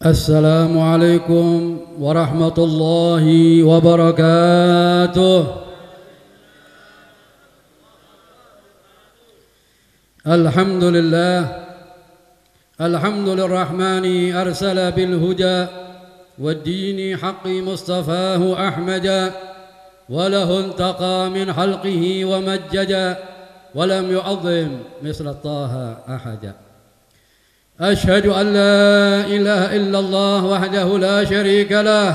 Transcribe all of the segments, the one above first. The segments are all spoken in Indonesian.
السلام عليكم ورحمة الله وبركاته. الحمد لله الحمد للرحمن أرسل بالهدى والدين حق مصطفاه أحمدا وله انتقى من حلقه ومجدا ولم يعظم مثل طه أحدا. أشهد أن لا إله إلا الله وحده لا شريك له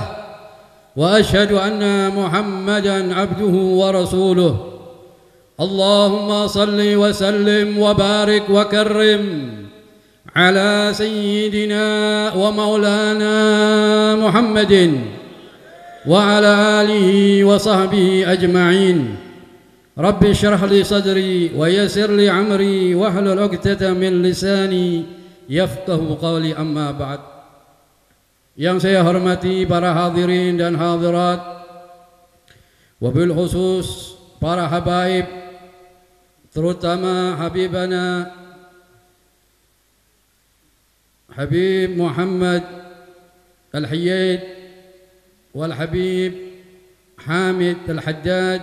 وأشهد أن محمدا عبده ورسوله. اللهم صل وسلم وبارك وكرم على سيدنا ومولانا محمد وعلى آله وصحبه أجمعين. رب اشرح لي صدري ويسر لي عمري واحلل عقدة من لساني yafqahu qawli, amma ba'd. Yang saya hormati para hadirin dan hadirat, wabil khusus para habaib, terutama habibana Habib Muhammad Al-Hayyid wal Habib Hamid Al-Haddad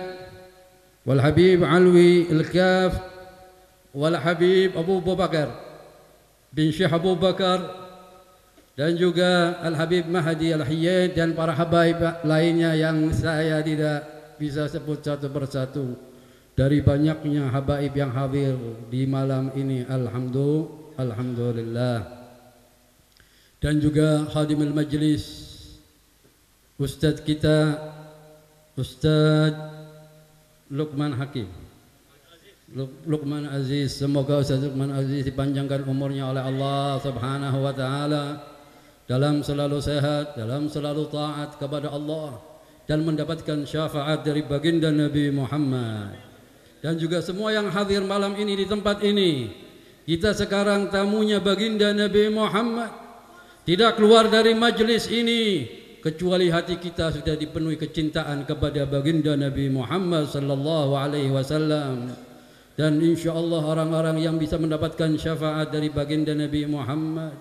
wal Habib Alwi Al-Kaf wal Habib Abu Bakar bin Syekh Abu Bakar dan juga Al-Habib Mahdi Al-Hayyid dan para habaib lainnya yang saya tidak bisa sebut satu persatu dari banyaknya habaib yang hadir di malam ini. Alhamdulillah. Dan juga khadimul majlis, Ustadz kita Ustadz Luqman Hakim, Luqman Aziz. Semoga Ustaz Luqman Aziz dipanjangkan umurnya oleh Allah Subhanahu wa taala dalam selalu sehat, dalam selalu taat kepada Allah dan mendapatkan syafaat dari baginda Nabi Muhammad. Dan juga semua yang hadir malam ini di tempat ini, kita sekarang tamunya baginda Nabi Muhammad. Tidak keluar dari majlis ini kecuali hati kita sudah dipenuhi kecintaan kepada baginda Nabi Muhammad sallallahu alaihi wasallam. Dan insyaallah orang-orang yang bisa mendapatkan syafaat dari baginda Nabi Muhammad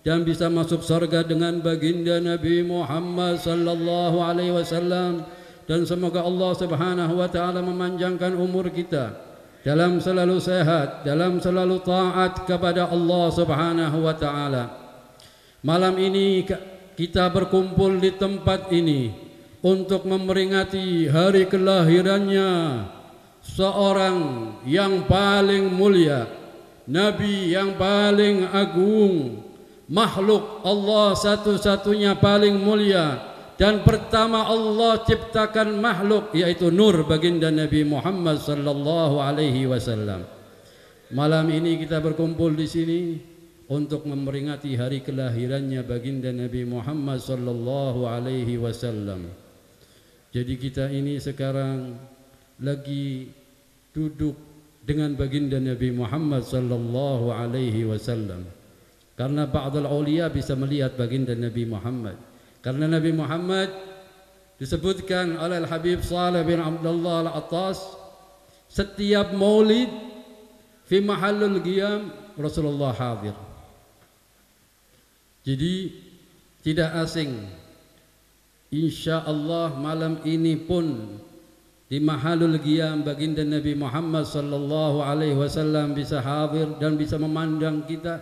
dan bisa masuk surga dengan baginda Nabi Muhammad sallallahu alaihi wasallam. Dan semoga Allah Subhanahu wa taala memanjangkan umur kita dalam selalu sehat, dalam selalu taat kepada Allah Subhanahu wa taala. Malam ini kita berkumpul di tempat ini untuk memperingati hari kelahirannya seorang yang paling mulia, Nabi yang paling agung, makhluk Allah satu-satunya paling mulia dan pertama Allah ciptakan makhluk, yaitu nur baginda Nabi Muhammad sallallahu alaihi wasallam. Malam ini kita berkumpul di sini untuk memperingati hari kelahirannya baginda Nabi Muhammad sallallahu alaihi wasallam. Jadi kita ini sekarang lagi duduk dengan baginda Nabi Muhammad sallallahu alaihi wasallam. Karena ba'dul auliya bisa melihat baginda Nabi Muhammad. Karena Nabi Muhammad disebutkan oleh Al-Habib Saleh bin Abdullah Al-Attas, setiap maulid fi mahallul qiyam Rasulullah hadir. Jadi tidak asing, insyaallah malam ini pun di mahalul qiyam baginda Nabi Muhammad sallallahu alaihi wasallam bisa hadir dan bisa memandang kita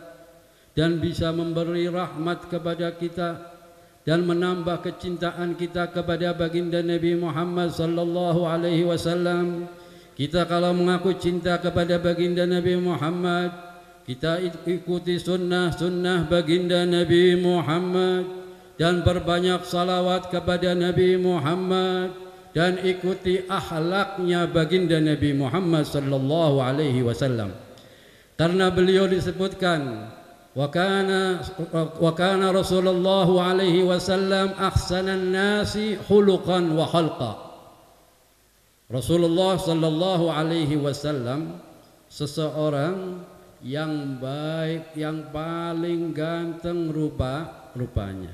dan bisa memberi rahmat kepada kita dan menambah kecintaan kita kepada baginda Nabi Muhammad sallallahu alaihi wasallam. Kita kalau mengaku cinta kepada baginda Nabi Muhammad, kita ikuti sunnah baginda Nabi Muhammad dan berbanyak salawat kepada Nabi Muhammad dan ikuti akhlaknya baginda Nabi Muhammad sallallahu alaihi wasallam. Karena beliau disebutkan wa kana Rasulullah alaihi wasallam ahsanan nasi khuluqan wa khalqa. Rasulullah sallallahu alaihi wasallam seseorang yang baik, yang paling ganteng rupanya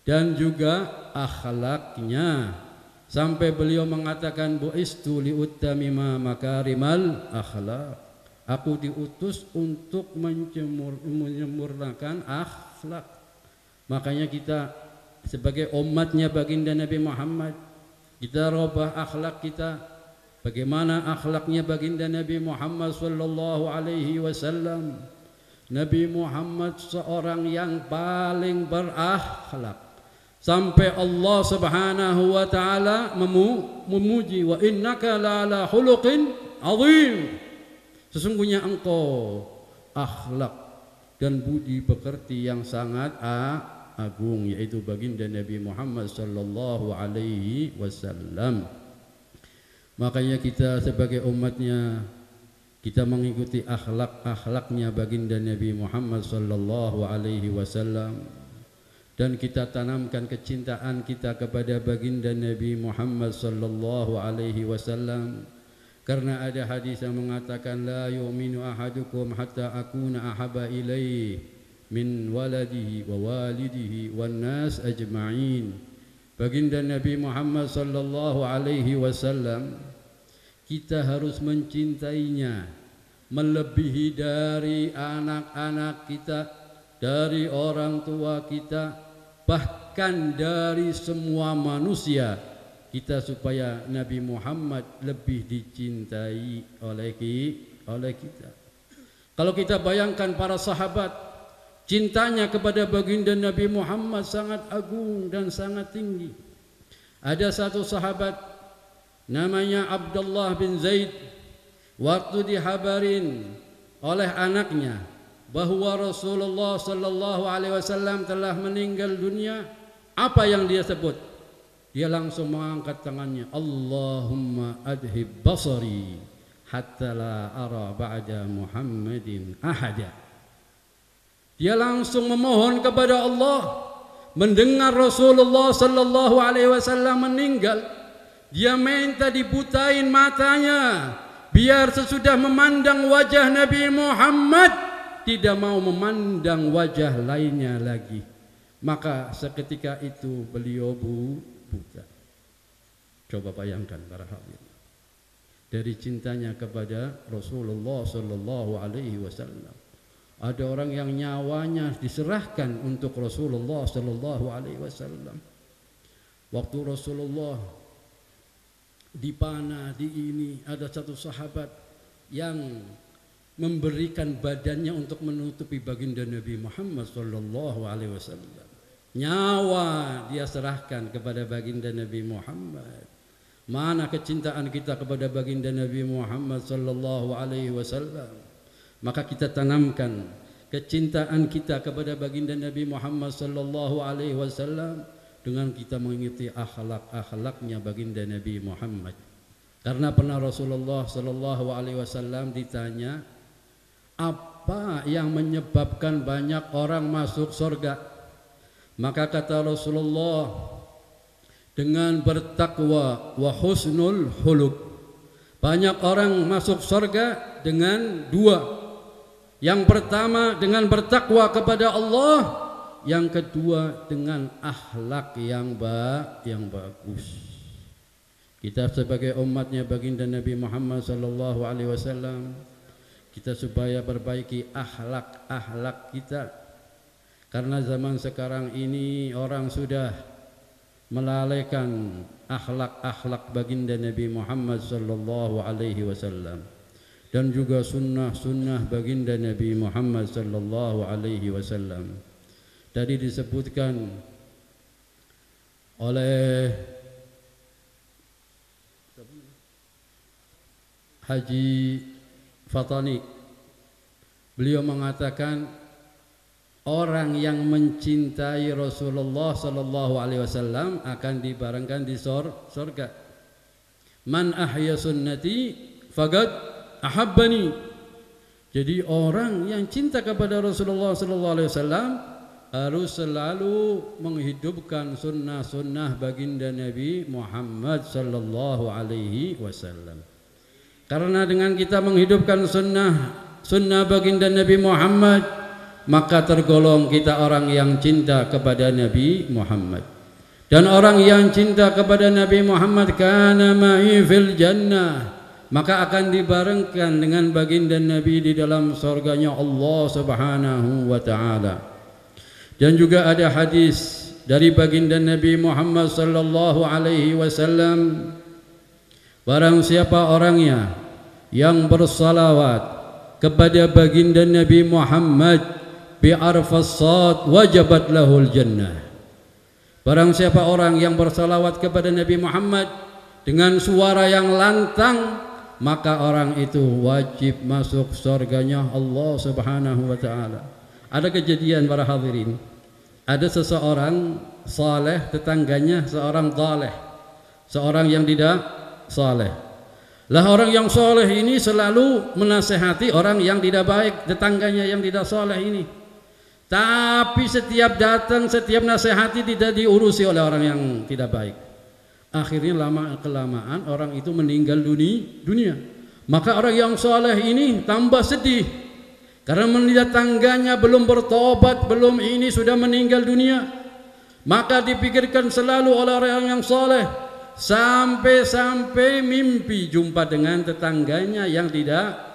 dan juga akhlaknya. Sampai beliau mengatakan bu'istu liutamima makarimal akhlak. Aku diutus untuk menyempurnakan akhlak. Makanya kita sebagai umatnya baginda Nabi Muhammad, kita robah akhlak kita. Bagaimana akhlaknya baginda Nabi Muhammad sallallahu alaihi wasallam? Nabi Muhammad seorang yang paling berakhlak, sampai Allah Subhanahu wa taala memuji, wa innaka la'ala khuluqin azim. Sesungguhnya engkau akhlak dan budi pekerti yang sangat agung, yaitu baginda Nabi Muhammad sallallahu alaihi wasallam. Makanya kita sebagai umatnya, kita mengikuti akhlak-akhlaknya baginda Nabi Muhammad sallallahu alaihi wasallam, dan kita tanamkan kecintaan kita kepada baginda Nabi Muhammad sallallahu alaihi wasallam. Karena ada hadis yang mengatakan, la yu'minu ahadukum hatta akuna ahabba ilaihi min waladihi wa walidihi wan nas ajma'in. Baginda Nabi Muhammad sallallahu alaihi wasallam, kita harus mencintainya melebihi dari anak-anak kita, dari orang tua kita, bahkan dari semua manusia kita, supaya Nabi Muhammad lebih dicintai oleh kita. Kalau kita bayangkan para sahabat, cintanya kepada baginda Nabi Muhammad sangat agung dan sangat tinggi. Ada satu sahabat namanya Abdullah bin Zaid, waktu dihabarin oleh anaknya bahwa Rasulullah sallallahu alaihi wasallam telah meninggal dunia, apa yang dia sebut? Dia langsung mengangkat tangannya, Allahumma adhib basari hatta la ara ba'da Muhammadin ahada. Dia langsung memohon kepada Allah. Mendengar Rasulullah sallallahu alaihi wasallam meninggal, dia minta dibutain matanya, biar sesudah memandang wajah Nabi Muhammad tidak mau memandang wajah lainnya lagi. Maka seketika itu beliau buta. Coba bayangkan para hadirin, dari cintanya kepada Rasulullah sallallahu alaihi wasallam. Ada orang yang nyawanya diserahkan untuk Rasulullah sallallahu alaihi wasallam. Waktu Rasulullah dipanah di ini, ada satu sahabat yang memberikan badannya untuk menutupi baginda Nabi Muhammad sallallahu alaihi wasallam. Nyawa dia serahkan kepada baginda Nabi Muhammad. Mana kecintaan kita kepada baginda Nabi Muhammad sallallahu alaihi wasallam? Maka kita tanamkan kecintaan kita kepada baginda Nabi Muhammad sallallahu alaihi wasallam dengan kita mengikuti akhlak-akhlaknya baginda Nabi Muhammad. Karena pernah Rasulullah sallallahu alaihi wasallam ditanya, apa yang menyebabkan banyak orang masuk surga? Maka kata Rasulullah, dengan bertakwa wa husnul khuluq. Banyak orang masuk surga dengan dua. Yang pertama dengan bertakwa kepada Allah, yang kedua dengan akhlak yang bagus. Kita sebagai umatnya baginda Nabi Muhammad sallallahu alaihi wasallam, kita supaya perbaiki akhlak kita. Karena zaman sekarang ini orang sudah melalaikan akhlak baginda Nabi Muhammad sallallahu alaihi wasallam, dan juga sunnah baginda Nabi Muhammad sallallahu alaihi wasallam. Tadi disebutkan oleh Haji Fatani, beliau mengatakan orang yang mencintai Rasulullah sallallahu alaihi wasallam akan dibarengkan di surga. Man ahya sunnati faqad ahabbani. Jadi orang yang cinta kepada Rasulullah sallallahu alaihi wasallam harus selalu menghidupkan sunnah-sunnah baginda Nabi Muhammad sallallahu alaihi wasallam. Karena dengan kita menghidupkan sunnah baginda Nabi Muhammad, maka tergolong kita orang yang cinta kepada Nabi Muhammad. Dan orang yang cinta kepada Nabi Muhammad kana ma'i fil jannah, maka akan dibarengkan dengan baginda Nabi di dalam surganya Allah Subhanahu wa taala. Dan juga ada hadis dari baginda Nabi Muhammad sallallahu alaihi wasallam, barang siapa orangnya yang bersalawat kepada baginda Nabi Muhammad bi arfas sad wajabat lahul jannah. Barang siapa orang yang bersalawat kepada Nabi Muhammad dengan suara yang lantang, maka orang itu wajib masuk surganya Allah Subhanahu wa taala. Ada kejadian para hadirin, ada seseorang saleh, tetangganya seorang dhaleh, seorang yang tidak saleh. Lah orang yang saleh ini selalu menasehati orang yang tidak baik, tetangganya yang tidak saleh ini. Tapi setiap datang, setiap nasihati tidak diurusi oleh orang yang tidak baik. Akhirnya lama kelamaan orang itu meninggal dunia. Maka orang yang saleh ini tambah sedih karena melihat tangganya belum bertobat, belum ini sudah meninggal dunia. Maka dipikirkan selalu oleh orang yang saleh, sampai mimpi jumpa dengan tetangganya yang tidak